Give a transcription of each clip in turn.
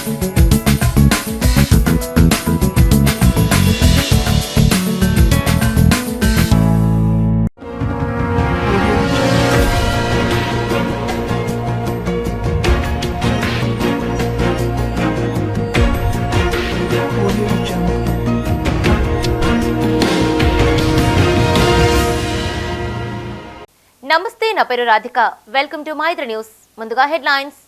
నమస్తే, నా పేరు Radhika. Welcome to Maitri news. ముందుగా హెడ్లైన్స్.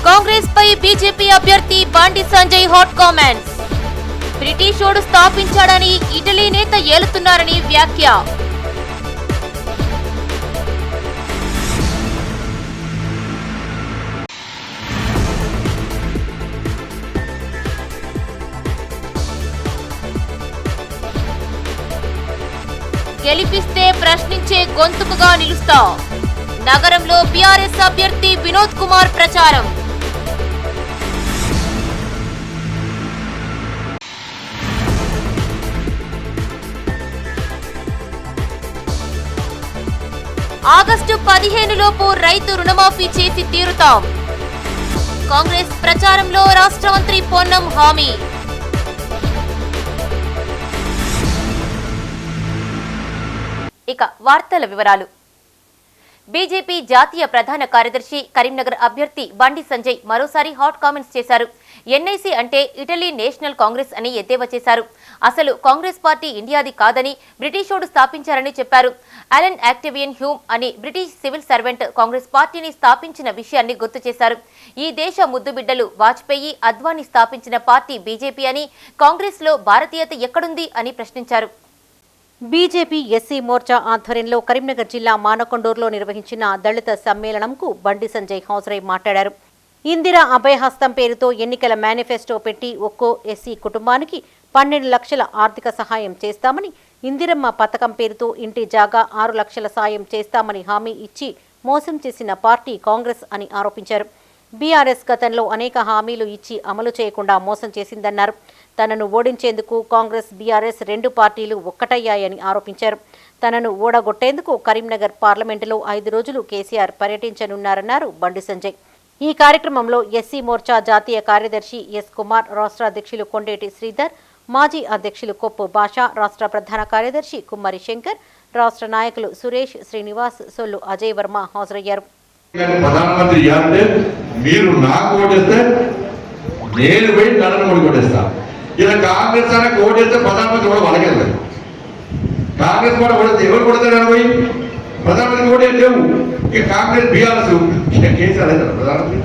కాంగ్రెస్ పై బీజేపీ అభ్యర్థి బండి సంజయ్ హాట్ కామెంట్స్. బ్రిటిషోడు స్థాపించాడని ఇటలీ నేత ఏలుతున్నారని వ్యాఖ్య. గెలిపిస్తే ప్రశ్నించే గొంతుకుగా నిలుస్తా. నగరంలో బీఆర్ఎస్ అభ్యర్థి వినోద్ కుమార్ ప్రచారం. ఆగస్టు 15 లోపు రైతు రుణమాఫీ చేసి తీరుతాం. కాంగ్రెస్ ప్రచారంలో రాష్ట్ర మంత్రి పొన్నం హామీ. ఇక వార్తల వివరాలు. బీజేపీ జాతీయ ప్రధాన కార్యదర్శి కరీంనగర్ అభ్యర్థి బండి సంజయ్ మరోసారి హాట్ కామెంట్స్ చేశారు. ఎన్ఐసి అంటే ఇటలీ నేషనల్ కాంగ్రెస్ అని ఎద్దేవా చేశారు. అసలు కాంగ్రెస్ పార్టీ ఇండియాది కాదని బ్రిటిషోడు స్థాపించారని చెప్పారు. అలెన్ యాక్టివియన్ హ్యూమ్ అని బ్రిటిష్ సివిల్ సర్వెంట్ కాంగ్రెస్ పార్టీని స్థాపించిన విషయాన్ని గుర్తు చేశారు. ఈ దేశ ముద్దుబిడ్డలు వాజ్పేయి, అద్వానీ స్థాపించిన పార్టీ బీజేపీ అని, కాంగ్రెస్ లో భారతీయత ఎక్కడుంది అని ప్రశ్నించారు. బీజేపీ ఎస్సీ మోర్చా ఆధ్వర్యంలో కరీంనగర్ జిల్లా మానకొండూరులో నిర్వహించిన దళిత సమ్మేళనంకు బండి సంజయ్ హాజరై మాట్లాడారు. ఇందిరా అభయహస్తం పేరుతో ఎన్నికల మేనిఫెస్టో పెట్టి ఒక్కో ఎస్సీ కుటుంబానికి 12 లక్షల ఆర్థిక సహాయం చేస్తామని, ఇందిరమ్మ పథకం పేరుతో ఇంటి జాగా 6 లక్షల సాయం చేస్తామని హామీ ఇచ్చి మోసం చేసిన పార్టీ కాంగ్రెస్ అని ఆరోపించారు. బీఆర్ఎస్ గతంలో అనేక హామీలు ఇచ్చి అమలు చేయకుండా మోసం చేసిందన్నారు. తనను ఓడించేందుకు కాంగ్రెస్, బీఆర్ఎస్ 2 పార్టీలు ఒక్కటయ్యాయని ఆరోపించారు. తనను ఓడగొట్టేందుకు కరీంనగర్ పార్లమెంటులో 5 రోజులు కేసీఆర్ పర్యటించనున్నారన్నారు బండి సంజయ్. ఈ కార్యక్రమంలో ఎస్సీ మోర్చా జాతీయ కార్యదర్శి ఎస్ కుమార్, రాష్ట్ర అధ్యక్షులు కొండేటి శ్రీధర్, మాజీ అధ్యక్షులు కొప్పు భాష, రాష్ట్ర ప్రధాన కార్యదర్శి కుమ్మరి శంకర్, రాష్ట్ర నాయకులు సురేష్, శ్రీనివాస్, సొల్లు అజయ్ వర్మ హాజరయ్యారు. ప్రధానమంత్రి మీరు నాకు ఓటేస్తే నేను పోయి నన్ను కూడా ఓటేస్తా. ఇలా కాంగ్రెస్ అనే ఓటేస్తే ప్రధానమంత్రి కూడా వాళ్ళకెళ్ళదు. కాంగ్రెస్ కూడా ఓడితే ఎవరు కొడతారు పోయి ప్రధానమంత్రి ఓటే లేవు. ఇక కాంగ్రెస్ బీఆర్ఎస్ కేసీఆర్ అవుతారు ప్రధానమంత్రి.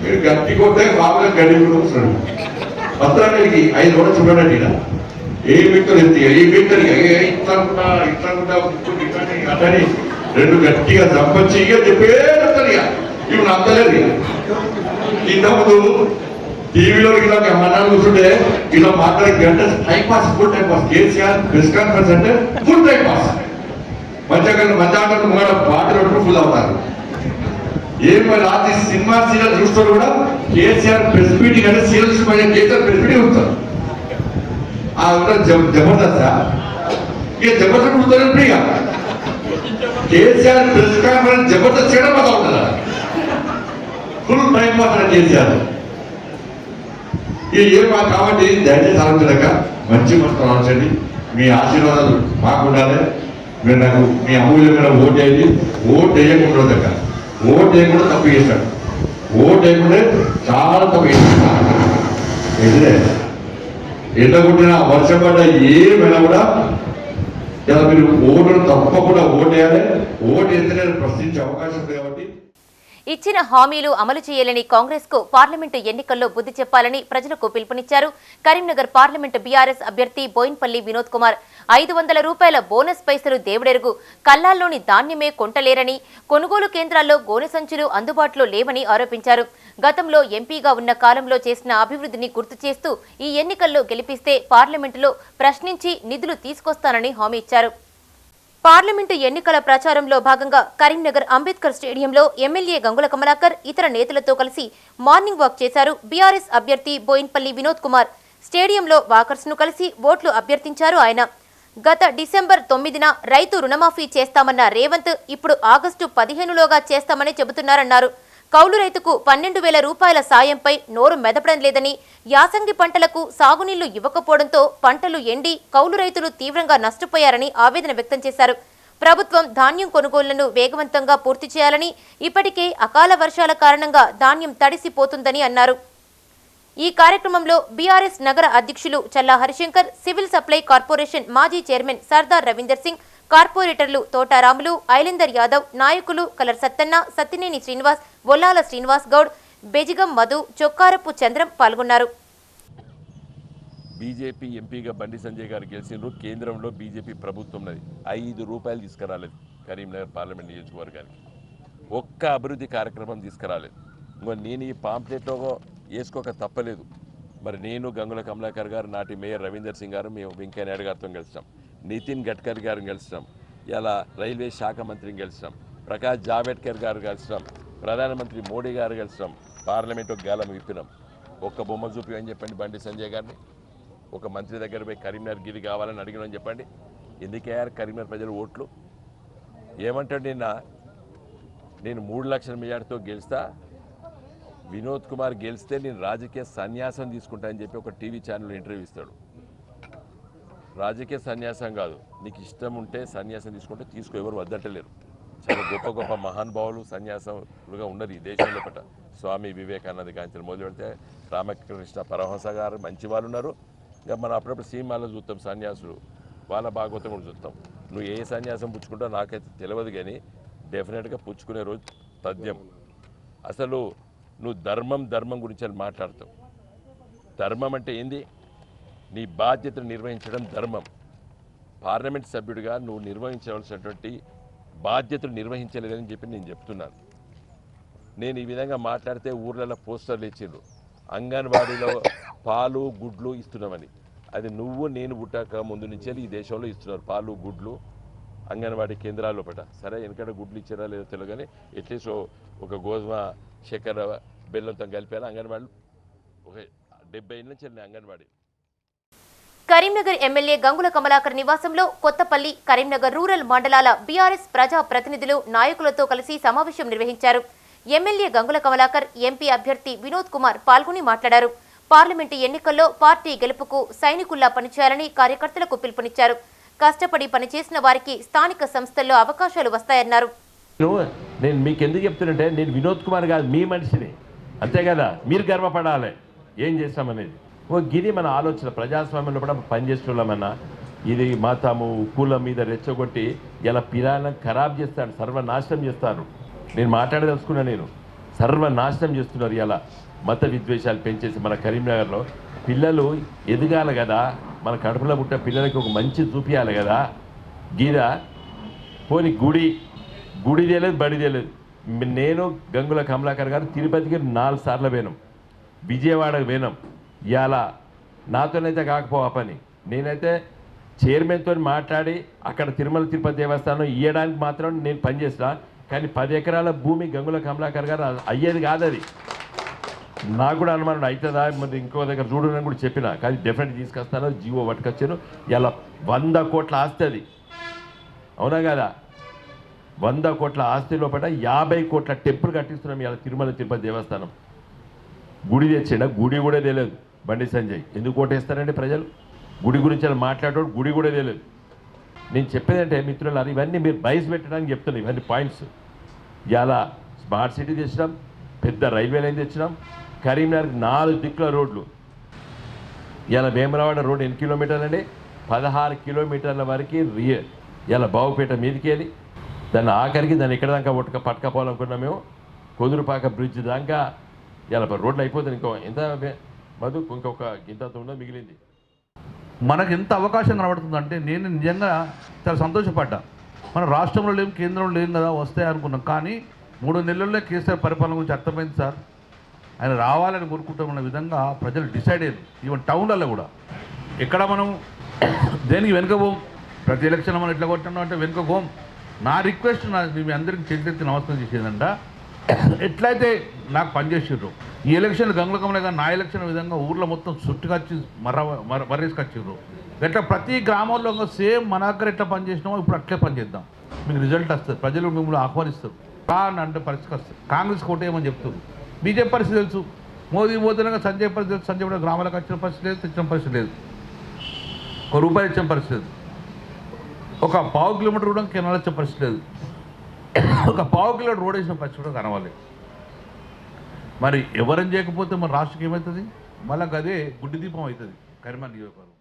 మీరు గట్టి కొట్టే బాబుగా గడ్డి కూడా వస్తున్నాడు. పత్రానికి 5 రోజులు చూడండి. ఇలా ఏ వ్యక్తులు ఎత్తి ఏ వ్యక్తులు ఇట్లా అతని 2 గట్టిగా చంపచ్చి ఇక చెప్పేస్తారు. ఇక ఇప్పుడు నమ్మలేదు. ఇంతకుముందు టీవీలో ఇలా మన్నాలు కూర్చుంటే ఇలా మాట్లాడే గంట time pass, full time pass. KCR press conference అంటే ఫుల్ టైం పాస్. మధ్యాహ్నం కూడా పాటలు ఫుల్ అవుతారు. మరి రాత్రి సినిమా సీరియల్ చూస్తారు కూడా కేసీఆర్ ప్రెస్ మీటింగ్ అంటే సీరియల్స్ పైన కేసీఆర్ ప్రెస్ మీటింగ్ ఉంటారు. జబర్దస్త్ ఇక జబర్దస్త్ ఉంటారు. ఇక కేసీఆర్ ప్రెస్ కాన్ఫరెన్స్ జబర్దస్త్ చేయడం బాగా ఉంటుందా? ఫుల్ టైం పాస్ అని కేసీఆర్. ఇది ఏం మాకు కాబట్టి దయచేసి ఆలోచనక మంచి మనసు ఆలోచండి. మీ ఆశీర్వాదాలు మాకు ఉండాలి. మీరు నాకు మీ అమూల్యమైన ఓటు వేయండి. ఓటు వేయకుండా దగ్గర ఓటు వేయకుండా తప్పు చేశాడు. ఓటు వేయకుండా చాలా తప్పు చేశాడు. ఎండ కొట్టినా, వర్షం పడ్డా, ఏమైనా కూడా ఇలా మీరు ఓటును తప్పకుండా ఓటు వేయాలి. ఓటు వేస్తేనే ప్రశ్నించే అవకాశం ఉంది. కాబట్టి ఇచ్చిన హామీలు అమలు చేయాలని కాంగ్రెస్ కు పార్లమెంటు ఎన్నికల్లో బుద్ధి చెప్పాలని ప్రజలకు పిలుపునిచ్చారు. కరీంనగర్ పార్లమెంటు బీఆర్ఎస్ అభ్యర్థి బోయిన్పల్లి వినోద్ కుమార్ 500 రూపాయల బోనస్ పైసలు దేవుడెరుగు, కల్లాల్లోని ధాన్యమే కొంటలేరని, కొనుగోలు కేంద్రాల్లో గోనె సంచులు అందుబాటులో లేవని ఆరోపించారు. గతంలో ఎంపీగా ఉన్న కాలంలో చేసిన అభివృద్ధిని గుర్తు చేస్తూ ఈ ఎన్నికల్లో గెలిపిస్తే పార్లమెంటులో ప్రశ్నించి నిధులు తీసుకొస్తానని హామీ ఇచ్చారు. పార్లమెంటు ఎన్నికల ప్రచారంలో భాగంగా కరీంనగర్ అంబేద్కర్ స్టేడియంలో ఎమ్మెల్యే గంగుల కమలాకర్ ఇతర నేతలతో కలిసి మార్నింగ్ వాక్ చేశారు. బీఆర్ఎస్ అభ్యర్థి బోయిన్పల్లి వినోద్ కుమార్ స్టేడియంలో వాకర్స్ ను కలిసి ఓట్లు అభ్యర్థించారు. ఆయన గత డిసెంబర్ 9న రైతు రుణమాఫీ చేస్తామన్న రేవంత్ ఇప్పుడు ఆగస్టు 15లోగా చేస్తామని చెబుతున్నారన్నారు. కౌలు రైతుకు 12,000 రూపాయల సాయంపై నోరు మెదపడం లేదని, యాసంగి పంటలకు సాగునీళ్లు ఇవ్వకపోవడంతో పంటలు ఎండి కౌలు రైతులు తీవ్రంగా నష్టపోయారని ఆవేదన వ్యక్తం చేశారు. ప్రభుత్వం ధాన్యం కొనుగోళ్లను వేగవంతంగా పూర్తి చేయాలని, ఇప్పటికే అకాల వర్షాల కారణంగా ధాన్యం తడిసిపోతుందని అన్నారు. ఈ కార్యక్రమంలో బీఆర్ఎస్ నగర అధ్యక్షులు చల్లా హరిశంకర్, సివిల్ సప్లై కార్పొరేషన్ మాజీ చైర్మన్ సర్దార్ రవీందర్ సింగ్, కార్పొరేటర్లు తోటారాములు, ఐలిందర్ యాదవ్, నాయకులు కలర్ సత్తన్న, సత్తినేని శ్రీనివాస్, బొల్లాల శ్రీనివాస్ గౌడ్, బెజిగం మధు, చొక్కారపు చంద్రం పాల్గొన్నారు. బీజేపీ ఎంపీగా బండి సంజయ్ గారు గెలిచినారు. కేంద్రంలో బీజేపీ ప్రభుత్వం ఉన్నది. 5 రూపాయలు తీసుకురాలేదు కరీంనగర్ పార్లమెంట్ నియోజకవర్గానికి. ఒక్క అభివృద్ధి కార్యక్రమం తీసుకురాలేదు. ఇంకో నేను ఈ పాంప్లెట్లో వేసుకోక తప్పలేదు. మరి నేను గంగుల కమలాకర్ గారు, నాటి మేయర్ రవీందర్ సింగ్ గారు, మేము వెంకయ్య నాయుడు గారితో గెలిచాం, నితిన్ గడ్కరీ గారిని గెలిచాం, ఇలా రైల్వే శాఖ మంత్రిని గెలిచాం, ప్రకాష్ జావడేకర్ గారు గెలిచాం, ప్రధానమంత్రి మోడీ గారు గెలిచాం, పార్లమెంటు గాలం విప్పినాం. ఒక్క బొమ్మ చూపి అని చెప్పండి బండి సంజయ్ గారిని. ఒక మంత్రి దగ్గర పోయి కరీంనగర్ గిరి కావాలని అడిగినని చెప్పండి. ఎందుకయ్యారు కరీంనగర్ ప్రజలు ఓట్లు? ఏమంటాడు నేను 3 లక్షల మెజార్టీతో గెలుస్తా, వినోద్ కుమార్ గెలిస్తే నేను రాజకీయ సన్యాసం తీసుకుంటా అని చెప్పి ఒక టీవీ ఛానల్ ఇంటర్వ్యూ ఇస్తాడు. రాజకీయ సన్యాసం కాదు, నీకు ఇష్టం ఉంటే సన్యాసం తీసుకుంటే తీసుకో, ఎవరు వద్దంటలేరు. చాలా గొప్ప గొప్ప మహానుభావులు సన్యాసులుగా ఉన్నారు ఈ దేశంలో పట్ల. స్వామి వివేకానంద గాంచి మొదలు పెడితే రామకృష్ణ పరమహంస గారు మంచి వాళ్ళు ఉన్నారు. ఇక మనం అప్పుడప్పుడు సినిమాలో చూస్తాం సన్యాసులు, వాళ్ళ భాగవతం కూడా చూస్తాం. నువ్వు ఏ సన్యాసం పుచ్చుకుంటావు నాకైతే తెలియదు, కానీ డెఫినెట్గా పుచ్చుకునే రోజు తథ్యం. అసలు నువ్వు ధర్మం గురించి అని మాట్లాడతావు. ధర్మం అంటే ఏంది? నీ బాధ్యతను నిర్వహించడం ధర్మం. పార్లమెంట్ సభ్యుడిగా నువ్వు నిర్వహించవలసినటువంటి బాధ్యతలు నిర్వహించలేదని చెప్పి నేను చెప్తున్నాను. నేను ఈ విధంగా మాట్లాడితే ఊర్లలో పోస్టర్లు ఇచ్చిండ్రు, అంగన్వాడీలో పాలు గుడ్లు ఇస్తున్నామని. అది నువ్వు నేను పుట్టాక ముందు నుంచే ఈ దేశంలో ఇస్తున్నారు పాలు గుడ్లు అంగన్వాడీ కేంద్రాల్లో పట. సరే వెనకడ గుడ్లు ఇచ్చారా లేదో తెలియదు, కానీ అట్లీస్ట్ ఒక గోధుమ చక్కెర బెల్లంతో కలిపారు అంగన్వాడీలు. ఒక 70 ఏళ్ళ నుంచి అంగన్వాడీ. కరీంనగర్ ఎమ్మెల్యే గంగుల కమలాకర్ నివాసంలో కొత్తపల్లి, కరీంనగర్ రూరల్ మండలాల బీఆర్ఎస్ ప్రజా ప్రతినిధులు, నాయకులతో కలిసి సమావేశం నిర్వహించారు. ఎమ్మెల్యే గంగుల కమలాకర్, ఎంపీ అభ్యర్థి వినోద్ కుమార్ పాల్గొని మాట్లాడారు. పార్లమెంటు ఎన్నికల్లో పార్టీ గెలుపుకు సైనికుల్లా పనిచేయాలని కార్యకర్తలకు పిలుపునిచ్చారు. కష్టపడి పనిచేసిన వారికి స్థానిక సంస్థల్లో అవకాశాలు వస్తాయన్నారు. నేను మీకు ఎందుకు చెప్తున్నంటే, నేను వినోద్ కుమార్ కాదు, మీ మనిషిని, అంతే కదా. మీరు గర్వపడాలి ఏం చేస్తామనేది. గిది మన ఆలోచన. ప్రజాస్వామ్యంలో కూడా పనిచేస్తున్నామన్నా ఇది మతము కులం మీద రెచ్చగొట్టి ఇలా పిల్లలను ఖరాబ్ చేస్తాడు, సర్వనాశనం చేస్తారు. నేను మాట్లాడదలుచుకున్నా, నేను సర్వనాశనం చేస్తున్నారు. ఇలా మత విద్వేషాలు పెంచేసి మన కరీంనగర్లో పిల్లలు ఎదగాలి కదా, మన కడుపులో పుట్టే పిల్లలకి ఒక మంచి చూపించాలి కదా. గీద పోని గుడి తెలియదు, బడి తెలియదు. నేను గంగుల కమలాకర్ గారు తిరుపతికి 4 సార్లు పోయినాం, విజయవాడకు పోయినాం. ఇలా నాతోనైతే కాకపోవా పని. నేనైతే చైర్మన్తో మాట్లాడి అక్కడ తిరుమల తిరుపతి దేవస్థానం ఇవ్వడానికి మాత్రం నేను పనిచేస్తా. కానీ 10 ఎకరాల భూమి గంగుల కమలాకర్ గారు అయ్యేది కాదు. అది నాకు కూడా అనుమానం అవుతుందా, మరి ఇంకో దగ్గర చూడని కూడా చెప్పిన. కానీ డెఫినెట్ తీసుకొస్తాను, జీవో పట్టుకొచ్చాను. ఇలా 100 కోట్ల ఆస్తి అది, అవునా కదా. 100 కోట్ల ఆస్తి లోపల 50 కోట్ల టెంపుల్ కట్టిస్తున్నాం ఇలా తిరుమల తిరుపతి దేవస్థానం. గుడి తెచ్చిండ, గుడి కూడా తెలియదు బండి సంజయ్. ఎందుకు ఓటేస్తారండి ప్రజలు? గుడి గురించి అలా మాట్లాడేవాడు గుడి కూడా తెలియదు. నేను చెప్పేదంటే మిత్రులారా, ఇవన్నీ మీరు బయస్ పెట్టడానికి చెప్తున్నాను. ఇవన్నీ పాయింట్స్. ఇలా స్మార్ట్ సిటీ తెచ్చినాం, పెద్ద రైల్వే లైన్ తెచ్చినాం, కరీంనగర్కి 4 దిక్కుల రోడ్లు. ఇలా వేమరావాడ రోడ్ ఎన్ని కిలోమీటర్లు అండి? 16 కిలోమీటర్ల వరకు ఇలా బావుపేట మీదకి వెళ్ళి దాన్ని ఆఖరికి దాన్ని ఎక్కడ దాకా పట్టుకపోవాలనుకున్నాం మేము. కొదురుపాక బ్రిడ్జ్ దాకా ఇలా రోడ్లు అయిపోతుంది. ఇంకో ఎంత మధు, ఇంకొక ఇంత ఉన్నది మిగిలింది. మనకు ఎంత అవకాశం కనబడుతుందంటే నేను నిజంగా చాలా సంతోషపడ్డా. మన రాష్ట్రంలో లేం, కేంద్రంలో లేం కదా, వస్తాయి అనుకున్నాం. కానీ 3 నెలల్లో కేసీఆర్ పరిపాలన గురించి అర్థమైంది సార్. ఆయన రావాలని కోరుకుంటామన్న విధంగా ప్రజలు డిసైడ్ అయ్యారు. ఈవెన్ టౌన్లలో కూడా ఎక్కడ మనం దేనికి వెనుకపోం. ప్రతి ఎలక్షన్ మనం ఎట్లా కొట్టినాం అంటే వెనుకపోం. నా రిక్వెస్ట్ మీ అందరికీ చేతులెత్తి నమస్కారం చేసేదంట, ఎట్లయితే నాకు పనిచేసిర్రు ఈ ఎలక్షన్ గంగలకమలే కానీ నా ఎలక్షన్ విధంగా ఊర్లో మొత్తం చుట్టుకొచ్చి మర్రేసుకొచ్చిర్రు. ఎట్లా ప్రతి గ్రామంలో సేమ్ మన దగ్గర ఎట్లా పనిచేసినామో ఇప్పుడు అట్లే పనిచేద్దాం. మీకు రిజల్ట్ వస్తుంది, ప్రజలు మిమ్మల్ని ఆహ్వానిస్తారు. అంటే పరిస్థితి వస్తుంది. కాంగ్రెస్ కోటేయమని చెప్తున్నారు. బీజేపీ పరిస్థితి తెలుసు. మోదీ పోతున్నగా సంజయ్ పరిస్థితి తెలుసు. సంజయ్ కూడా గ్రామాలకు వచ్చిన పరిస్థితి లేదు, తెచ్చిన పరిస్థితి లేదు, ఒక రూపాయలు ఇచ్చిన పరిస్థితి లేదు, ఒక 1/2 కిలోమీటర్ కూడా కెనాల్ వచ్చే పరిస్థితి లేదు, ఒక 1/2 కిలోమీటర్ రోడ్ వేసిన పరిస్థితి కూడా కనవాలి. మరి ఎవరని చేయకపోతే మన రాష్ట్రకి ఏమవుతుంది? మళ్ళీ అదే గుడ్డి దీపం అవుతుంది కరీంనగర్ నియోజకవర్గం.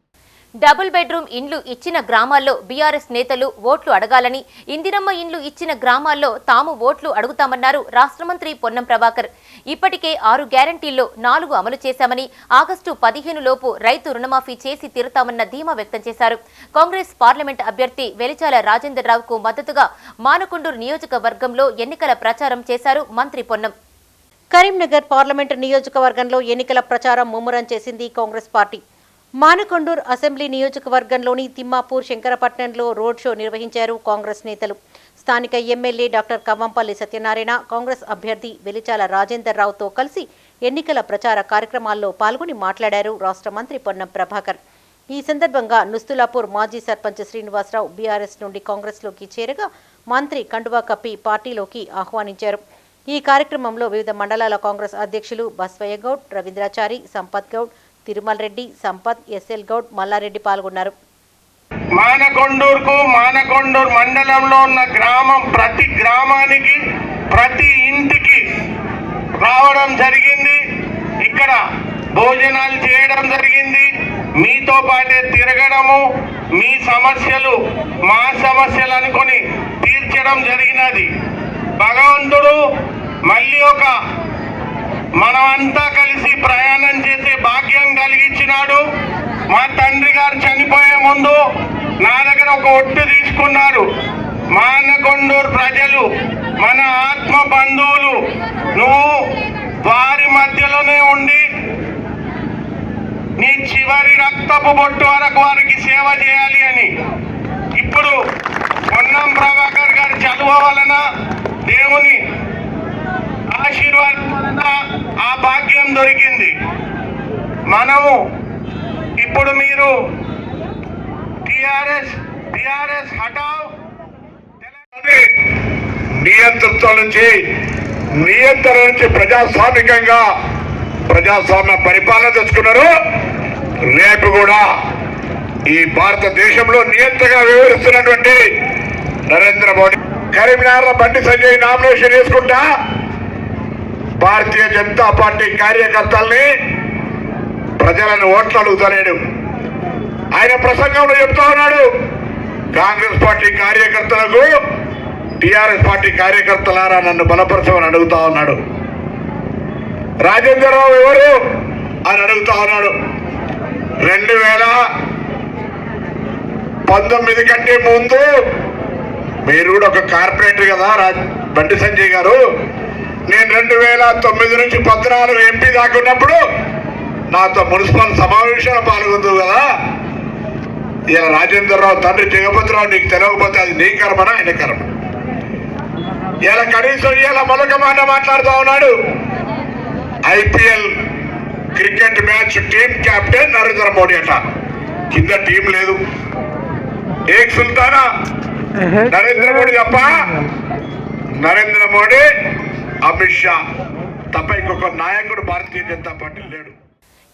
డబుల్ బెడ్రూమ్ ఇండ్లు ఇచ్చిన గ్రామాల్లో బీఆర్ఎస్ నేతలు ఓట్లు అడగాలని, ఇందిరమ్మ ఇండ్లు ఇచ్చిన గ్రామాల్లో తాము ఓట్లు అడుగుతామన్నారు రాష్ట్ర మంత్రి పొన్నం ప్రభాకర్. ఇప్పటికే 6 గ్యారంటీల్లో 4 అమలు చేశామని, ఆగస్టు 15 లోపు రైతు రుణమాఫీ చేసి తీరుతామన్న ధీమా వ్యక్తం చేశారు. కాంగ్రెస్ పార్లమెంట్ అభ్యర్థి వెలిచాల రాజేందర్ రావుకు మద్దతుగా మానకొండూరు నియోజకవర్గంలో ఎన్నికల ప్రచారం చేశారు మంత్రి పొన్నం. కరీంనగర్ పార్లమెంటు నియోజకవర్గంలో ఎన్నికల ప్రచారం ముమ్మరం చేసింది కాంగ్రెస్ పార్టీ. మానకొండూరు అసెంబ్లీ నియోజకవర్గంలోని తిమ్మాపూర్, శంకరపట్నంలో రోడ్ షో నిర్వహించారు కాంగ్రెస్ నేతలు. స్థానిక ఎమ్మెల్యే డాక్టర్ కవ్వంపల్లి సత్యనారాయణ, కాంగ్రెస్ అభ్యర్థి వెలిచాల రాజేందర్ రావుతో కలిసి ఎన్నికల ప్రచార కార్యక్రమాల్లో పాల్గొని మాట్లాడారు రాష్ట్ర మంత్రి పొన్నం ప్రభాకర్. ఈ సందర్భంగా నుస్తులాపూర్ మాజీ సర్పంచ్ శ్రీనివాసరావు బీఆర్ఎస్ నుండి కాంగ్రెస్లోకి చేరగా మంత్రి కండువా కప్పి పార్టీలోకి ఆహ్వానించారు. ఈ కార్యక్రమంలో వివిధ మండలాల కాంగ్రెస్ అధ్యక్షులు బస్వయ్య గౌడ్, రవీంద్రాచారి, సంపత్ గౌడ్, తిరుమల్ రెడ్డి, సంపత్, ఎస్ఎల్ గౌడ్, మల్లారెడ్డి పాల్గొన్నారు. మానకొండూరు మండలంలో ఉన్న గ్రామం, ప్రతి గ్రామానికి, ప్రతి ఇంటికి రావడం జరిగింది. ఇక్కడ భోజనాలు చేయడం జరిగింది. మీతో పాటే తిరగడము, మీ సమస్యలు మా సమస్యలు అనుకొని తీర్చడం జరిగినది. భగవంతుడు మళ్ళీ మనమంతా కలిసి ప్రయాణం చేసే భాగ్యం కలిగించినాడు. మా తండ్రి గారు చనిపోయే ముందు నా దగ్గర ఒక ఒట్టు తీసుకున్నారు. మానకొండూరు ప్రజలు మన ఆత్మ బంధువులు, నువ్వు వారి మధ్యలోనే ఉండి నీ చివరి రక్తపు బొట్టు వరకు వారికి సేవ చేయాలి అని. ఇప్పుడు పొన్నం ప్రభాకర్ గారి చదువు వలన, దేవుని ఆశీర్వాదం వలన ఆ భాగ్యం దొరికింది. మనము ఇప్పుడు మీరు టిఆర్ఎస్ హటావ్ నియంత్రణ నుంచి ప్రజాస్వామ్య పరిపాలన తెచ్చుకున్నారు. రేపు కూడా ఈ భారతదేశంలో నియంత్రణగా వ్యవహరిస్తున్నటువంటి నరేంద్ర మోడీ కరీంనగర్ బండి సంజయ్ నామినేషన్ వేసుకుంటా భారతీయ జనతా పార్టీ కార్యకర్తల్ని, ప్రజలను ఓట్లు అడుగుతలేడు. ఆయన ప్రసంగంలో చెప్తా ఉన్నాడు, కాంగ్రెస్ పార్టీ కార్యకర్తలకు టిఆర్ఎస్ పార్టీ కార్యకర్తలారా నన్ను బలపరచమని అడుగుతా ఉన్నాడు. రాజేందర్ రావు ఎవరు అని అడుగుతా ఉన్నాడు. 2019 కంటే ముందు మీరు కూడా ఒక కార్పొరేటర్ కదా బండి సంజయ్ గారు. నేను 2009 నుంచి 14 ఎంపీ దాకా ఉన్నప్పుడు నాతో మున్సిపల్ సమావేశాలు పాల్గొంది కదా. ఇలా రాజేందర్ రావు తండ్రి జగపతిరావు నీకు తెలియకపోతే అది నీ కర్మనా ఆయన కర్మ. ఇలా కనీసం ఇలా మరొక మాట మాట్లాడుతూ ఉన్నాడు. IPL cricket match team captain Narendra Modi అట. కింద టీం లేదు. ఏక్ సుల్తానా నరేంద్ర మోడీ తప్ప, నరేంద్ర మోడీ, అమిత్ షా తప్ప ఇంకొక నాయకుడు భారతీయ జనతా పార్టీ లేడు.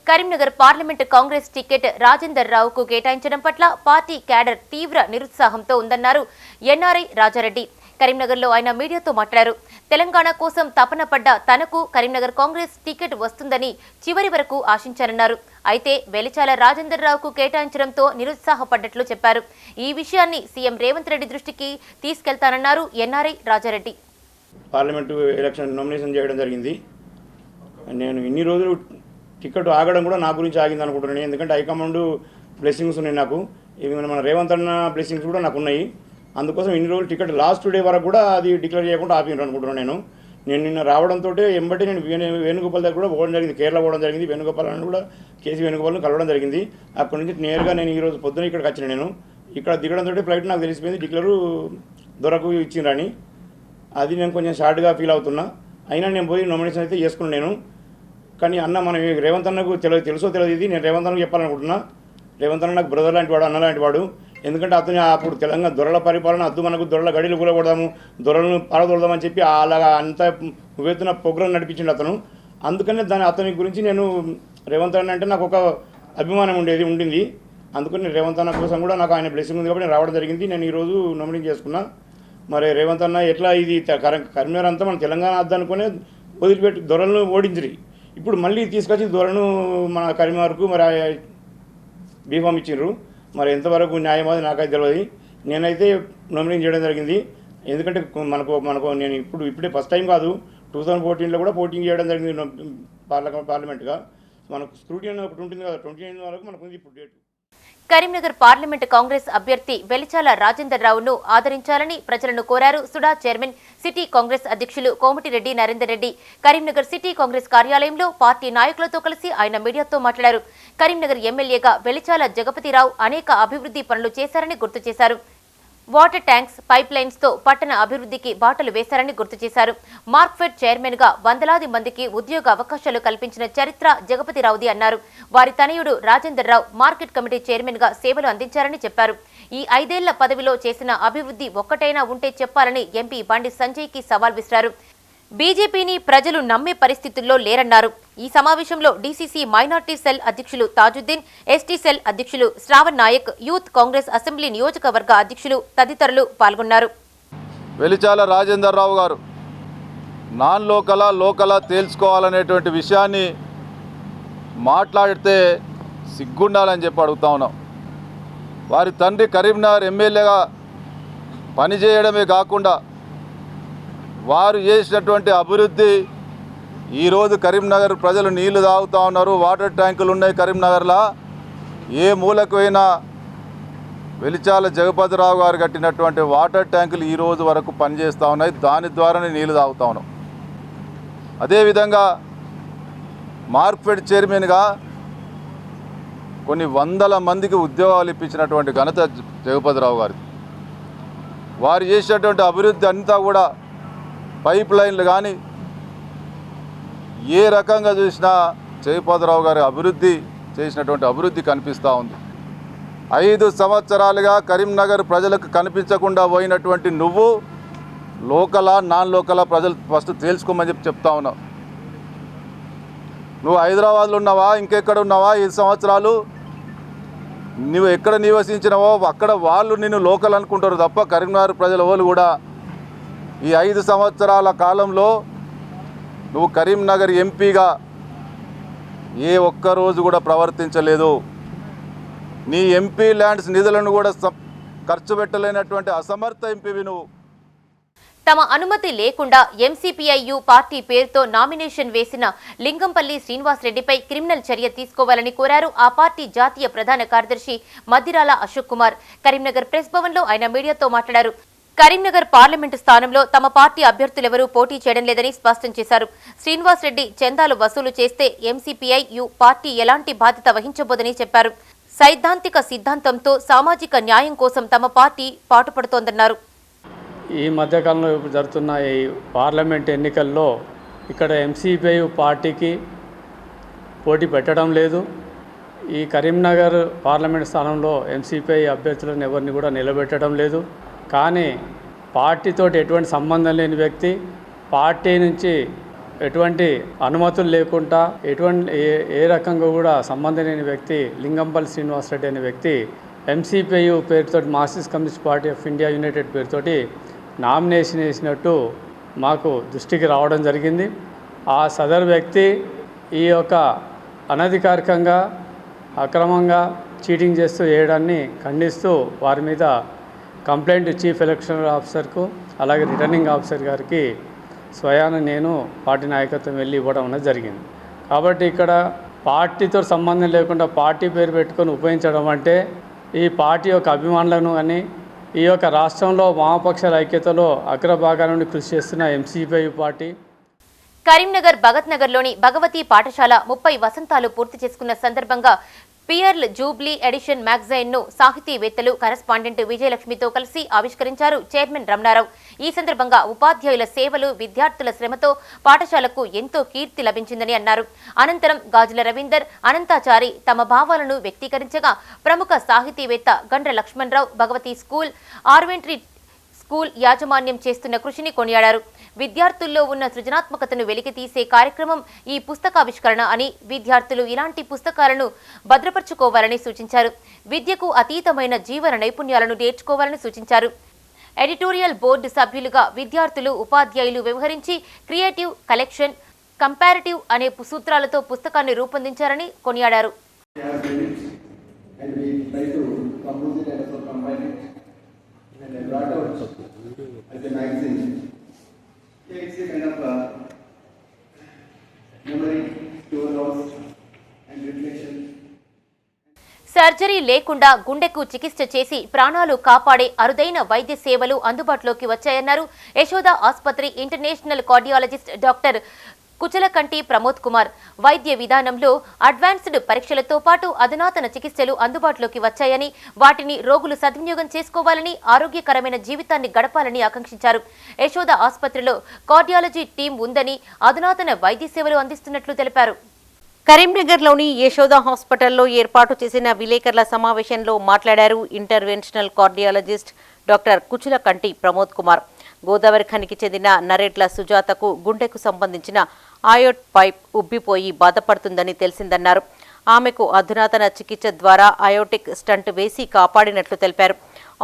కరీంనగర్ పార్లమెంటు కాంగ్రెస్ టికెట్ రాజేందర్ రావుకు కేటాయించడం పట్ల పార్టీ క్యాడర్ తీవ్ర నిరుత్సాహంతో ఉందన్నారు ఎన్ఆర్ఐ రాజారెడ్డి. కరీంనగర్లో ఆయన మీడియాతో మాట్లాడారు. తెలంగాణ కోసం తపన పడ్డ తనకు కరీంనగర్ కాంగ్రెస్ టికెట్ వస్తుందని చివరి వరకు ఆశించారన్నారు. అయితే వెలిచాల రాజేందర్ రావుకు కేటాయించడంతో నిరుత్సాహపడ్డట్లు చెప్పారు. ఈ విషయాన్ని సీఎం రేవంత్ రెడ్డి దృష్టికి తీసుకెళ్తానన్నారు NRI Rajareddy. Parliament election nomination చేయడం జరిగింది. నేను ఇన్ని రోజులు టికెట్ ఆగడం కూడా నా గురించి ఆగింది అనుకుంటున్నాను. ఎందుకంటే హైకమాండ్ బ్లెస్సింగ్స్ ఉన్నాయి నాకు. ఇవి మన రేవంత్ అన్న బ్లెస్సింగ్స్ కూడా నాకు ఉన్నాయి. అందుకోసం ఇన్ని రోజులు టికెట్ లాస్ట్ డే వరకు కూడా అది డిక్లేర్ చేయకుండా ఆపినారు అనుకుంటున్నాను. నేను నిన్న రావడంతో ఎంబటి నేను వేణుగోపాల్ దగ్గర కూడా పోవడం జరిగింది. కేరళ పోవడం జరిగింది. వేణుగోపాల్ అని కూడా కేసీ వేణుగోపాల్ని కలవడం జరిగింది. అక్కడి నుంచి నేరుగా నేను ఈరోజు పొద్దున ఇక్కడికి వచ్చిన. నేను ఇక్కడ దిగడంతో ఫ్లైట్ నాకు తెలిసిపోయింది డిక్లేరు దొరకు ఇచ్చిండ్రని. అది నేను కొంచెం షార్ట్గా ఫీల్ అవుతున్నా. అయినా నేను పోయి నామినేషన్ అయితే చేసుకున్నాను నేను. కానీ అన్న మనం రేవంత్ అన్నకు తెలుసో తెలియదు, ఇది నేను రేవంత్ అన్నకు చెప్పాలనుకుంటున్నా. రేవంత్ అన్న నాకు బ్రదర్ లాంటి వాడు, అన్న లాంటి వాడు. ఎందుకంటే అతను అప్పుడు తెలంగాణ దొరల పరిపాలన అద్దు, మనకు దొరల గడిలు కూలకూడదాము, దొరలను పారదోడదామని చెప్పి అలాగా అంత ఉవ్వెత్తున ప్రోగ్రాం నడిపించిండు అతను. అందుకనే అతని గురించి నేను రేవంత్ అన్న అంటే నాకు ఒక అభిమానం ఉండింది. అందుకని రేవంత్ అన్న కోసం కూడా నాకు ఆయన బ్లెస్సింగ్ ఉంది కాబట్టి నేను రావడం జరిగింది. నేను ఈరోజు నామినేట్ చేసుకున్నా. మరి రేవంత్ అన్న ఎట్లా ఇది కరీంనగర్ అంతా మన తెలంగాణ అద్దనుకునే వదిలిపెట్టి దొరలను ఓడించిరి. ఇప్పుడు మళ్ళీ తీసుకొచ్చి దొరను మన కరీంనగర్కు మరి బీఫామ్ ఇచ్చిండ్రు. మరి ఎంతవరకు న్యాయం అది నాకైతే తెలియదు. నేనైతే నామినేట్ చేయడం జరిగింది. ఎందుకంటే మనకు నేను ఇప్పుడే ఫస్ట్ టైం కాదు, 2014లో కూడా పోటింగ్ చేయడం జరిగింది పార్లమెంట్గా. మనకు స్క్రూటినీ ఒకటి ఉంటుంది కదా, 29 వరకు మనకు ఉంది ఇప్పుడు డేట్. కరీంనగర్ పార్లమెంటు కాంగ్రెస్ అభ్యర్థి వెలిచాల రాజేందర్ రావును ఆదరించాలని ప్రజలను కోరారు సుడా చైర్మన్, సిటీ కాంగ్రెస్ అధ్యక్షులు కోమటిరెడ్డి నరేందర్ రెడ్డి. కరీంనగర్ సిటీ కాంగ్రెస్ కార్యాలయంలో పార్టీ నాయకులతో కలిసి ఆయన మీడియాతో మాట్లాడారు. కరీంనగర్ ఎమ్మెల్యేగా వెలిచాల జగపతిరావు అనేక అభివృద్ధి పనులు చేశారని గుర్తు చేశారు. వాటర్ ట్యాంక్స్, పైప్ లైన్స్ తో పట్టణ అభివృద్ధికి బాటలు వేశారని గుర్తు చేశారు. మార్క్ఫెడ్ చైర్మన్ గా వందలాది మందికి ఉద్యోగ అవకాశాలు కల్పించిన చరిత్ర జగపతిరావుది అన్నారు. వారి తనయుడు రాజేందర్ రావు మార్కెట్ కమిటీ చైర్మన్ గా సేవలు అందించారని చెప్పారు. ఈ 5 ఏళ్ల పదవిలో చేసిన అభివృద్ధి ఒక్కటైనా ఉంటే చెప్పాలని ఎంపీ బండి సంజయ్ కి సవాల్ విసిరారు. బీజేపీని ప్రజలు నమ్మే పరిస్థితుల్లో లేరన్నారు. ఈ సమావేశంలో డీసీసీ మైనార్టీ సెల్ అధ్యక్షులు తాజుద్దీన్, ఎస్టీ సెల్ అధ్యక్షులు శ్రావణ్ నాయక్, యూత్ కాంగ్రెస్ అసెంబ్లీ నియోజకవర్గ అధ్యక్షులు తదితరులు పాల్గొన్నారు. వెలిచాల రాజేందర్ రావు గారు నాన్ లోకలా తేల్చుకోవాలనేటువంటి విషయాన్ని మాట్లాడితే సిగ్గుండాలని చెప్పి అడుగుతా ఉన్నాం. వారి తండ్రి కరీంనగర్ ఎమ్మెల్యేగా పనిచేయడమే కాకుండా వారు చేసినటువంటి అభివృద్ధి ఈరోజు కరీంనగర్ ప్రజలు నీళ్లు తాగుతూ ఉన్నారు. వాటర్ ట్యాంకులు ఉన్నాయి కరీంనగర్లో. ఏ మూలకు అయినా వెలిచాల జగపతిరావు గారు కట్టినటువంటి వాటర్ ట్యాంకులు ఈ రోజు వరకు పనిచేస్తూ ఉన్నాయి. దాని ద్వారానే నీళ్లు తాగుతూ ఉన్నాం. అదేవిధంగా మార్క్ఫెడ్ చైర్మన్గా కొన్ని వందల మందికి ఉద్యోగాలు ఇప్పించినటువంటి ఘనత జగపతిరావు గారిది. వారు చేసినటువంటి అభివృద్ధి అంతా కూడా పైప్ లైన్లు కానీ ఏ రకంగా చూసినా జగపతిరావు గారి అభివృద్ధి చేసినటువంటి అభివృద్ధి కనిపిస్తూ ఉంది. 5 సంవత్సరాలుగా కరీంనగర్ ప్రజలకు కనిపించకుండా పోయినటువంటి నువ్వు లోకలా నాన్ లోకలా ప్రజలు ఫస్ట్ తేల్చుకోమని చెప్తా ఉన్నావు. నువ్వు హైదరాబాద్లో ఉన్నావా, ఇంకెక్కడ ఉన్నావా? 5 సంవత్సరాలు నువ్వు ఎక్కడ నివసించినావో అక్కడ వాళ్ళు నిన్ను లోకల్ అనుకుంటారు తప్ప కరీంనగర్ ప్రజల వాళ్ళు కూడా ఈ 5 సంవత్సరాల కాలంలో నువ్వు కరీంనగర్ ఎంపీగా ఏ ఒక్కరోజు కూడా ప్రవర్తించలేదు. నీ ఎంపీ ల్యాండ్స్ నిధులను కూడా ఖర్చు పెట్టలేనటువంటి అసమర్థ ఎంపీవి నువ్వు. తమ అనుమతి లేకుండా ఎంసీపీఐయు పార్టీ పేరుతో నామినేషన్ వేసిన లింగంపల్లి శ్రీనివాసరెడ్డిపై క్రిమినల్ చర్య తీసుకోవాలని కోరారు ఆ పార్టీ జాతీయ ప్రధాన కార్యదర్శి మద్దిరాల అశోక్ కుమార్. కరీంనగర్ ప్రెస్ భవన్ లో ఆయన మీడియాతో మాట్లాడారు. కరీంనగర్ పార్లమెంటు స్థానంలో తమ పార్టీ అభ్యర్థులెవరూ పోటీ చేయడం లేదని స్పష్టం చేశారు. శ్రీనివాసరెడ్డి చందాలు వసూలు చేస్తే ఎంసీపీఐయు పార్టీ ఎలాంటి బాధ్యత వహించబోదని చెప్పారు. సైద్ధాంతిక సిద్ధాంతంతో సామాజిక న్యాయం కోసం తమ పార్టీ పాటుపడుతోందన్నారు. ఈ మధ్యకాలంలో జరుగుతున్న ఈ పార్లమెంట్ ఎన్నికల్లో ఇక్కడ ఎంసీపీఐ పార్టీకి పోటీ పెట్టడం లేదు. ఈ కరీంనగర్ పార్లమెంట్ స్థానంలో ఎంసీపీఐ అభ్యర్థులను ఎవరిని కూడా నిలబెట్టడం లేదు. కానీ పార్టీతో ఎటువంటి సంబంధం లేని వ్యక్తి, పార్టీ నుంచి ఎటువంటి అనుమతులు లేకుండా ఏ రకంగా కూడా సంబంధం లేని వ్యక్తి లింగంపల్లి శ్రీనివాసరెడ్డి అనే వ్యక్తి ఎంసీపీఐ పేరుతో Marxist communist party of India United పేరుతోటి నామినేషన్ వేసినట్టు మాకు దృష్టికి రావడం జరిగింది. ఆ సదరు వ్యక్తి ఈ యొక్క అనధికారికంగా అక్రమంగా చీటింగ్ చేస్తూ చేయడాన్ని ఖండిస్తూ వారి మీద కంప్లైంట్ చీఫ్ ఎలక్షన్ ఆఫీసర్కు అలాగే రిటర్నింగ్ ఆఫీసర్ గారికి స్వయాన నేను పార్టీ నాయకత్వం వెళ్ళి ఇవ్వడం అనేది జరిగింది. కాబట్టి ఇక్కడ పార్టీతో సంబంధం లేకుండా పార్టీ పేరు పెట్టుకొని ఉపయోగించడం అంటే ఈ పార్టీ యొక్క అభిమానులను కానీ ఈ యొక్క రాష్ట్రంలో వామపక్షాల ఐక్యతలో అగ్రభాగాల నుండి కృషి చేస్తున్న ఎంసీపీఐ పార్టీ. కరీంనగర్ భగత్ నగర్లోని భగవతి పాఠశాల 30 వసంతాలు పూర్తి చేసుకున్న సందర్భంగా పియర్ల్ జూబ్లీ ఎడిషన్ మ్యాగజైన్ ను సాహితీవేత్తలు కరెస్పాండెంట్ విజయలక్ష్మితో కలిసి ఆవిష్కరించారు చైర్మన్ రమణారావు. ఈ సందర్భంగా ఉపాధ్యాయుల సేవలు, విద్యార్థుల శ్రమతో పాఠశాలకు ఎంతో కీర్తి లభించిందని అన్నారు. అనంతరం గాజుల రవీందర్, అనంతాచారి తమ భావాలను వ్యక్తీకరించగా ప్రముఖ సాహితీవేత్త గండ్ర లక్ష్మణరావు భగవతి స్కూల్, ఆర్వెంట్రీ స్కూల్ యాజమాన్యం చేస్తున్న కృషిని కొనియాడారు. విద్యార్థుల్లో ఉన్న సృజనాత్మకతను వెలికితీసే కార్యక్రమం ఈ పుస్తకావిష్కరణ అని, విద్యార్థులు ఇలాంటి పుస్తకాలను భద్రపరచుకోవాలని సూచించారు. విద్యకు అతీతమైన జీవన నైపుణ్యాలను నేర్చుకోవాలని సూచించారు. ఎడిటోరియల్ బోర్డు సభ్యులుగా విద్యార్థులు, ఉపాధ్యాయులు వ్యవహరించి క్రియేటివ్, కలెక్షన్, కంపారిటివ్ అనే సూత్రాలతో పుస్తకాన్ని రూపొందించారని కొనియాడారు. And I brought out as a magazine. It's a kind of a memory, storehouse and reflection. Surgery లేకుండా గుండెకు చికిత్స చేసి ప్రాణాలు కాపాడే అరుదైన వైద్య సేవలు అందుబాటులోకి వచ్చాయన్నారు యశోద ఆసుపత్రి international cardiologist doctor Kuchalakanti Pramod Kumar. వైద్య విధానంలో అడ్వాన్స్డ్ పరీక్షలతో పాటు అధునాతన చికిత్సలు అందుబాటులోకి వచ్చాయని, వాటిని రోగులు సద్వినియోగం చేసుకోవాలని, ఆరోగ్యకరమైన జీవితాన్ని గడపాలని ఆకాంక్షించారు. యశోద ఆసుపత్రిలో కార్డియాలజీ టీం ఉందని, అధునాతన వైద్య సేవలు అందిస్తున్నట్లు తెలిపారు. కరీంనగర్లోని యశోద హాస్పిటల్లో ఏర్పాటు చేసిన విలేకరుల సమావేశంలో మాట్లాడారు interventional cardiologist doctor Kuchulakanti Pramod Kumar. గోదావరి ఖనికి చెందిన నరేట్ల సుజాతకు గుండెకు సంబంధించిన ఆయోట్ పైప్ ఉబ్బిపోయి బాధపడుతుందని తెలిసిందన్నారు. ఆమెకు అధునాతన చికిత్స ద్వారా అయోటిక్ స్టంట్ వేసి కాపాడినట్లు తెలిపారు.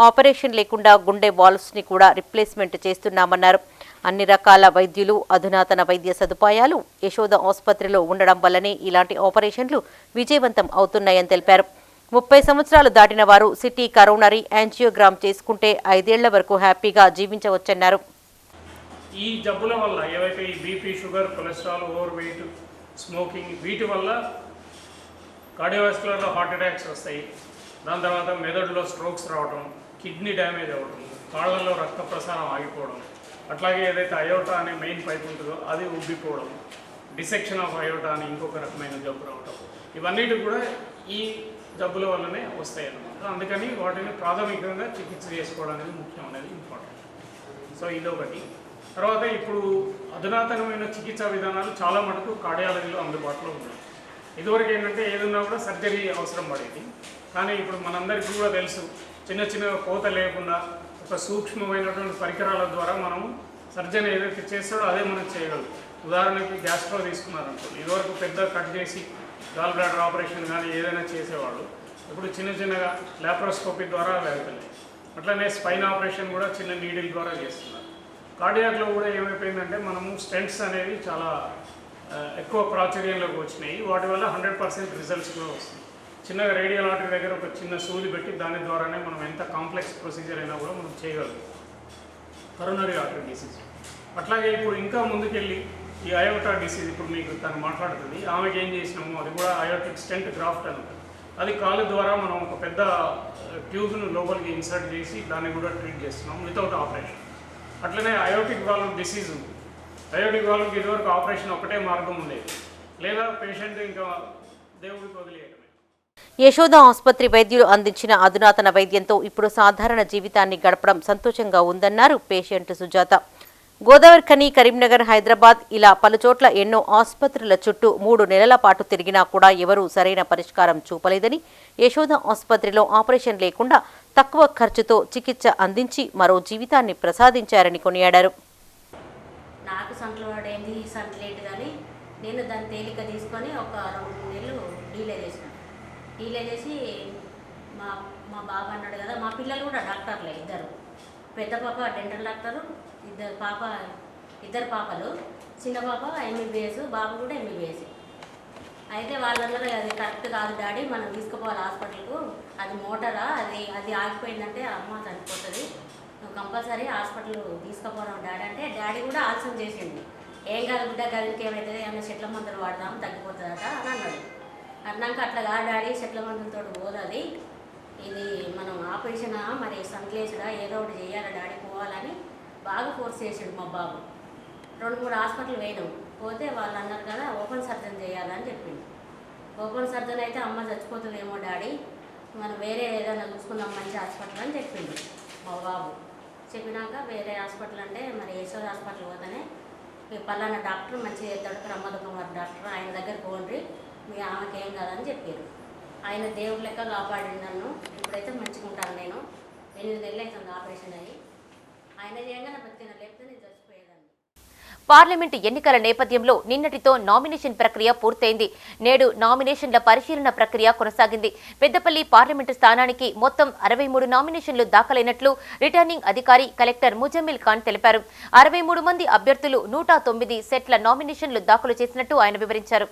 ఆపరేషన్ లేకుండా గుండె వాల్వ్స్ ని కూడా రిప్లేస్మెంట్ చేస్తున్నామన్నారు. అన్ని రకాల వైద్యులు, అధునాతన వైద్య సదుపాయాలు యశోద ఆసుపత్రిలో ఉండడం వల్లనే ఇలాంటి ఆపరేషన్లు విజయవంతం అవుతున్నాయని తెలిపారు. 30 సంవత్సరాలు దాటిన వారు సిటీ కరోనరీ యాంజియోగ్రామ్ చేసుకుంటే 5 ఏళ్ల వరకు హ్యాపీగా జీవించవచ్చన్నారు. ఈ జబ్బుల వల్ల ఏవైతే ఈ BP, sugar, cholesterol, over weight, smoking, వీటి వల్ల కార్డియోవాస్కులర్లో హార్ట్ అటాక్స్ వస్తాయి. దాని తర్వాత మెదడులో స్ట్రోక్స్ రావడం, కిడ్నీ డ్యామేజ్ అవ్వడం, కాళ్లలో రక్త ప్రసారం ఆగిపోవడం, అట్లాగే ఏదైతే అయోటా అనే మెయిన్ పైప్ ఉంటుందో అది ఉబ్బిపోవడం, డిసెక్షన్ ఆఫ్ అయోటా అని ఇంకొక రకమైన జబ్బు రావడం, ఇవన్నిటి కూడా ఈ జబ్బుల వల్లనే వస్తాయి అన్నమాట. అందుకని వాటిని ప్రాథమికంగా చికిత్స చేసుకోవడం అనేది ముఖ్యం, అనేది ఇంపార్టెంట్. సో ఇదొకటి. తర్వాత ఇప్పుడు అధునాతనమైన చికిత్సా విధానాలు చాలా మటుకు కార్డియాలజీలో అందుబాటులో ఉన్నాయి. ఇదివరకు ఏంటంటే ఏదన్నా కూడా సర్జరీ అవసరం పడేది. కానీ ఇప్పుడు మనందరికీ కూడా తెలుసు, చిన్న చిన్న కోత లేకుండా ఒక సూక్ష్మమైనటువంటి పరికరాల ద్వారా మనము సర్జరీ ఏదైతే చేస్తాడో అదే మనం చేయగలం. ఉదాహరణకి గ్యాస్ట్రో తీసుకున్నారనుకోండి, ఇదివరకు పెద్ద కట్ చేసి గాల్ బ్లాడర్ ఆపరేషన్ కానీ ఏదైనా చేసేవాళ్ళు, ఇప్పుడు చిన్న చిన్నగా లాప్రోస్కోపీ ద్వారా అవి అవుతున్నాయి. అట్లనే స్పైన్ ఆపరేషన్ కూడా చిన్న నీడిల్ ద్వారా చేస్తున్నారు. కార్డియాక్లో కూడా ఏమైపోయిందంటే మనము స్టెంట్స్ అనేవి చాలా ఎక్కువ ప్రాచుర్యంలోకి వచ్చినాయి. వాటి వల్ల 100% రిజల్ట్స్ కూడా వస్తుంది. చిన్నగా రేడియల్ ఆర్టరీ దగ్గర ఒక చిన్న సూది పెట్టి దాని ద్వారానే మనం ఎంత కాంప్లెక్స్ ప్రొసీజర్ అయినా కూడా మనం చేయగలం కరోనరీ ఆర్టరీ డిసీజ్. అట్లాగే ఇప్పుడు ఇంకా ముందుకెళ్ళి ఈ అయోటా డిసీజ్, ఇప్పుడు మీకు తను మాట్లాడుతుంది, ఆమెకి ఏం చేసినాము, అది కూడా అయోటిక్ స్టెంట్ గ్రాఫ్ట్ అని ఉంటుంది. అది కాలు ద్వారా మనం ఒక పెద్ద ట్యూబ్ను లోపలికి ఇన్సర్ట్ చేసి దాన్ని కూడా ట్రీట్ చేస్తున్నాం వితౌట్ ఆపరేషన్. అట్లనే అయోటిక్ వాల్వ్ డిసీజ్ ఉంది. అయోటిక్ వాల్వ్కి ఇదివరకు ఆపరేషన్ ఒకటే మార్గం ఉండేది, లేదా పేషెంట్ ఇంకా దేవుడికి వదిలేయడమే. యశోద ఆసుపత్రి వైద్యులు అందించిన అధునాతన వైద్యంతో ఇప్పుడు సాధారణ జీవితాన్ని గడపడం సంతోషంగా ఉందన్నారు పేషెంట్ సుజాత. గోదావరి ఖని, కరీంనగర్, హైదరాబాద్ ఇలా పలుచోట్ల ఎన్నో ఆసుపత్రుల చుట్టూ 3 నెలల పాటు తిరిగినా కూడా ఎవరూ సరైన పరిష్కారం చూపలేదని, యశోద ఆసుపత్రిలో ఆపరేషన్ లేకుండా తక్కువ ఖర్చుతో చికిత్స అందించి మరో జీవితాన్ని ప్రసాదించారని కొనియాడారు. నాకు సంట్లో పడేది సంట్లేట్ కానీ నేను దాన్ని తేలిక తీసుకొని ఒక 2 నెలలు డీలే చేసి మా బాబు అన్నాడు కదా, మా పిల్లలు కూడా డాక్టర్లే, ఇద్దరు. పెద్ద పాప డెంటల్ డాక్టరు, ఇద్దరు పాపలు, చిన్న పాప ఎంబీబీఎస్, బాబు కూడా ఎంబీబీఎస్. అయితే వాళ్ళందరూ అది కరెక్ట్ కాదు డాడీ, మనం తీసుకుపోవాలి హాస్పిటల్కు, అది మోటారా, అది ఆగిపోయిందంటే అమ్మ చనిపోతుంది, నువ్వు కంపల్సరీ హాస్పిటల్ తీసుకుపోవడం డాడీ అంటే, డాడీ కూడా ఆలస్యం చేసింది. ఏం కాదు బిడ్డ, గదికి ఏమవుతుంది, ఏమైనా చెట్ల మందులు వాడదాం తగ్గిపోతుందట అని అన్నాడు. అన్నాక అట్లా కాదు డాడీ, చెట్ల మందులతో పోదు, ఇది మనం ఆపరేషన్ మరి సంక్లేసుడా ఏదో ఒకటి చేయాలి డాడీ పోవాలని బాగా ఫోర్స్ చేసాడు మా బాబు. 2-3 హాస్పిటల్ పోయినాం, పోతే వాళ్ళు అన్నారు కదా ఓపెన్ సర్జన్ చేయాలని చెప్పింది. ఓపెన్ సర్జన్ అయితే అమ్మ చచ్చిపోతుందేమో డాడీ, మనం వేరే ఏదైనా చూసుకుందాం మంచి హాస్పిటల్ అని చెప్పిండు మా బాబు. చెప్పినాక వేరే హాస్పిటల్ అంటే మరి యశోద హాస్పిటల్ పోతేనే పలానా డాక్టర్ మంచిగా చేస్తాడు, ప్రమోద్ కుమార్ డాక్టర్, ఆయన దగ్గర పోండి, మీ ఆమెకి ఏం కాదని చెప్పారు. ఆయన దేవుడి లెక్క కాపాడింది నన్ను. ఇప్పుడైతే మంచిగా ఉంటాను. నేను 8 నెలలు అవుతుంది ఆపరేషన్ అయ్యి. ఆయన చేయంగానే బతికిన, లేకపోతే నేను చచ్చిపోయేదాన్ని. పార్లమెంటు ఎన్నికల నేపథ్యంలో నిన్నటితో నామినేషన్ ప్రక్రియ పూర్తయింది. నేడు నామినేషన్ల పరిశీలన ప్రక్రియ కొనసాగింది. పెద్దపల్లి పార్లమెంటు స్థానానికి మొత్తం 63 నామినేషన్లు దాఖలైనట్లు రిటర్నింగ్ అధికారి కలెక్టర్ ముజమ్మిల్ ఖాన్ తెలిపారు. 63 మంది అభ్యర్థులు 109 సెట్ల నామినేషన్లు దాఖలు చేసినట్టు ఆయన వివరించారు.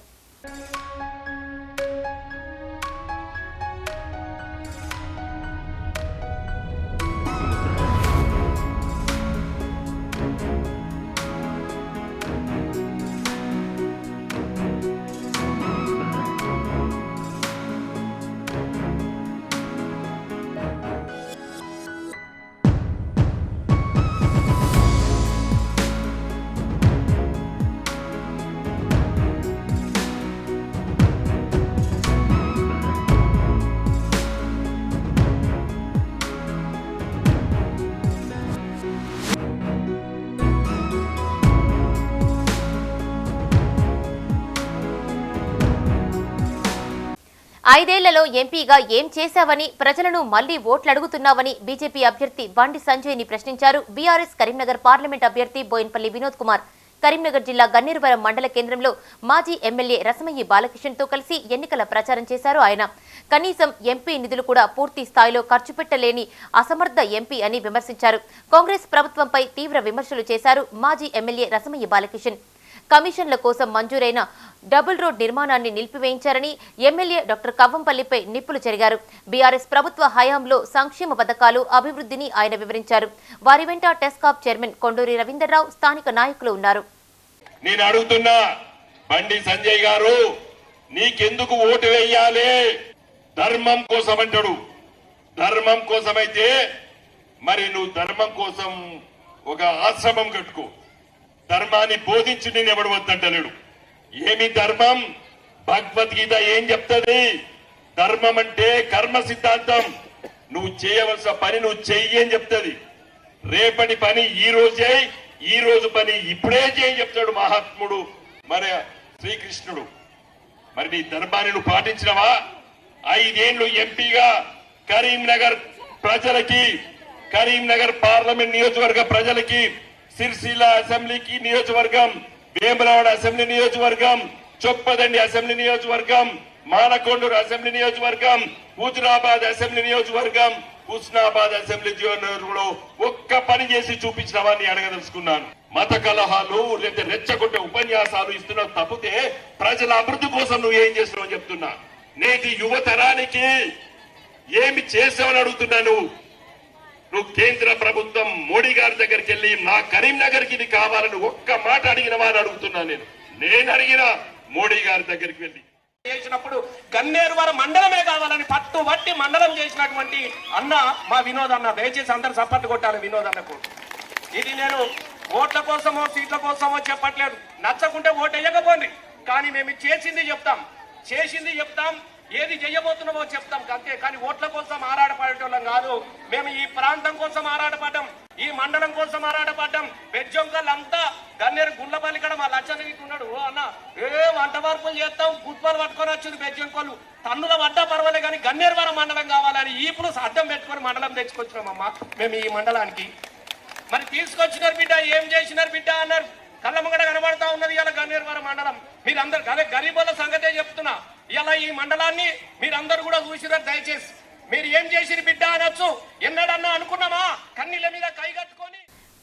ఐదేళ్లలో ఎంపీగా ఏం చేశావని, ప్రజలను మళ్లీ ఓట్లు అడుగుతున్నావని బీజేపీ అభ్యర్థి బండి సంజయ్ ని ప్రశ్నించారు బీఆర్ఎస్ కరీంనగర్ పార్లమెంట్ అభ్యర్థి బోయిన్పల్లి వినోద్ కుమార్. కరీంనగర్ జిల్లా గన్నేరువరం మండల కేంద్రంలో మాజీ ఎమ్మెల్యే రసమయ్యి బాలకిషన్ తో కలిసి ఎన్నికల ప్రచారం చేశారు ఆయన. కనీసం ఎంపీ నిధులు కూడా పూర్తి స్థాయిలో ఖర్చు పెట్టలేని అసమర్థ ఎంపీ అని విమర్శించారు. కాంగ్రెస్ ప్రభుత్వంపై తీవ్ర విమర్శలు చేశారు మాజీ ఎమ్మెల్యే రసమయ్యి బాలకిషన్. కమిషన్ల కోసం మంజూరైన డబుల్ రోడ్ నిర్మాణాన్ని నిలిపివేయించారని ఎమ్మెల్యే డాక్టర్ కవ్వంపల్లిపై నిప్పులు చెరిగారు. బీఆర్ఎస్ ప్రభుత్వ హయాంలో సంక్షేమ పథకాలు, అభివృద్ధిని ఆయన వివరించారు. వారి వెంట టెస్కాప్ చైర్మన్ కొండూరి రవీందర్రావు, స్థానిక నాయకులు ఉన్నారు. నేను అడుగుతున్నా, బండి సంజయ్ గారు నీకెందుకు ఓటు వేయాలి? ధర్మం కోసం అంటాడు. ధర్మం కోసమైతే మరి నువ్వు ధర్మం కోసం ఒక ఆశ్రమం కట్టుకో. ధర్మాన్ని బోధించి నేను ఎవడు వద్దంటలేడు. ఏమి ధర్మం? భగవద్గీత ఏం చెప్తుంది? ధర్మం అంటే కర్మ సిద్ధాంతం. నువ్వు చేయవలసిన పని నువ్వు చెయ్యి అని చెప్తుంది. రేపటి పని ఈ రోజే, ఈ రోజు పని ఇప్పుడే చేయని చెప్తాడు మహాత్ముడు మన శ్రీకృష్ణుడు. మరి నీ ధర్మాన్ని నువ్వు పాటించినవా? 5 ఏళ్లు ఎంపీగా కరీంనగర్ ప్రజలకి, కరీంనగర్ పార్లమెంట్ నియోజకవర్గ ప్రజలకి, సిరిసిల్ల అసెంబ్లీకి నియోజకవర్గం, వేములవాడ అసెంబ్లీ నియోజకవర్గం, చొప్పదండి అసెంబ్లీ నియోజకవర్గం, మానకొండూరు అసెంబ్లీ నియోజకవర్గం, హుజురాబాద్ అసెంబ్లీ నియోజకవర్గం, హుస్నాబాద్ అసెంబ్లీ నియోజకవర్గంలో ఒక్క పని చేసి చూపించినవాన్ని అడగదలుచుకున్నాను. మత కలహాలు లేదా రెచ్చగొట్టే ఉపన్యాసాలు ఇస్తున్నావు తప్పితే ప్రజల అభివృద్ధి కోసం నువ్వు ఏం చేస్తున్నావు చెప్తున్నా. నేటి యువతరానికి ఏమి చేసావని అడుగుతున్నా. నువ్వు కేంద్ర ప్రభుత్వం మోడీ గారి దగ్గరికి వెళ్ళి నా కరీంనగర్కి ఇది కావాలని ఒక్క మాట అడిగిన వారు అడుగుతున్నా. నేను అడిగిన మోడీ గారి దగ్గరికి వెళ్ళి చేసినప్పుడు గన్నేరువరం మండలమే కావాలని పట్టుబట్టి మండలం చేసినటువంటి అన్న మా వినోద్ అన్న. దయచేసి అందరు సపోర్ట్ కొట్టాలి వినోద్ అన్నకు. ఇది నేను ఓట్ల కోసమో సీట్ల కోసమో చెప్పట్లేదు. నచ్చకుంటే ఓటు వేయకపోండి, కానీ మేము చేసింది చెప్తాం, చేసింది చెప్తాం, ఏది చేయబోతున్నామో చెప్తాం అంతే. కానీ ఓట్ల కోసం ఆరాటపడేటోళ్ళం కాదు. మేము ఈ ప్రాంతం కోసం ఆరాటపడ్డాం, ఈ మండలం కోసం ఆరాటపడ్డాం. బెజ్జొంకల్ అంతా గన్నేరు గుండ్లపల్లి కూడా మా లచ్చన ఉన్నాడు. ఓ అన్న వంట మార్పులు చేస్తాం, గుడ్పలు పట్టుకొని వచ్చింది బెజ్జొంకలు. తన్నుల పడ్డా పర్వాలే కానీ గన్నేరువరం మండలం కావాలని ఇప్పుడు అడ్డం పెట్టుకొని మండలం తెచ్చుకొచ్చినామమ్మా మేము ఈ మండలానికి. మరి తీసుకొచ్చినారు బిడ్డ, ఏం చేసినారు బిడ్డ అన్నారు. కళ్ళ ముంగడ కనబడతా ఉన్నది ఇలా గన్నేరువరం మండలం. మీరందరు అదే గరీబుల సంగతే చెప్తున్నా. ఇలా ఈ మండలాన్ని మీరందరూ కూడా చూసినారు. దయచేసి మీరు ఏం చేసిరు బిడ్డ అనొచ్చు. ఎన్నడన్నా అనుకున్నామా కన్నీళ్ళ మీద కైగట్టుకొని?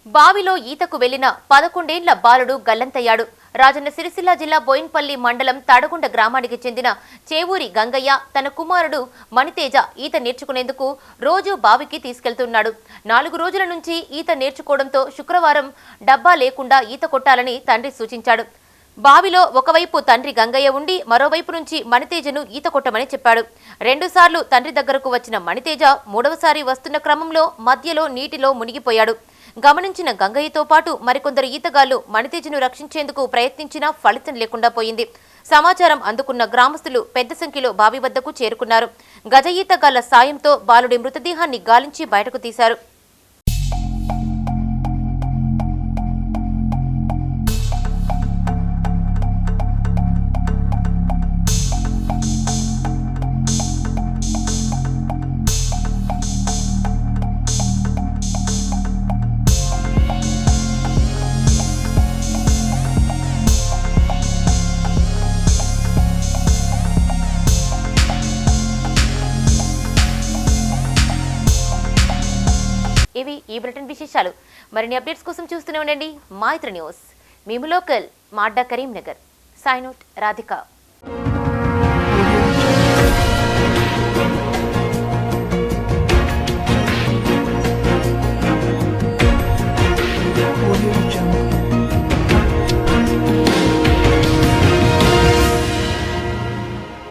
బావిలో ఈతకు వెళ్లిన 11 ఏళ్ల బాలుడు గల్లంతయ్యాడు. రాజన్న సిరిసిల్ల జిల్లా బోయిన్పల్లి మండలం తడగుండ గ్రామానికి చెందిన చేవూరి గంగయ్య తన కుమారుడు మణితేజ ఈత నేర్చుకునేందుకు రోజు బావికి తీసుకెళ్తున్నాడు. 4 రోజుల నుంచి ఈత నేర్చుకోవడంతో శుక్రవారం డబ్బా లేకుండా ఈత కొట్టాలని తండ్రి సూచించాడు. బావిలో ఒకవైపు తండ్రి గంగయ్య ఉండి మరోవైపు నుంచి మణితేజను ఈత కొట్టమని చెప్పాడు. 2 సార్లు తండ్రి దగ్గరకు వచ్చిన మణితేజ 3వసారి వస్తున్న క్రమంలో మధ్యలో నీటిలో మునిగిపోయాడు. గమనించిన గంగయ్యతో పాటు మరికొందరు ఈతగాళ్లు మణితేజను రక్షించేందుకు ప్రయత్నించినా ఫలితం లేకుండా పోయింది. సమాచారం అందుకున్న గ్రామస్తులు పెద్ద సంఖ్యలో బావి వద్దకు చేరుకున్నారు. గజ ఈతగాళ్ల సాయంతో బాలుడి మృతదేహాన్ని గాలించి బయటకు తీశారు. ఇవి ఈ బులెటిన్ విశేషాలు. మరిన్ని అప్డేట్స్ కోసం చూస్తూనే ఉండండి మైత్రి న్యూస్. మేము లోకల్, మాడ్డా, కరీంనగర్. Sign out, Radhika.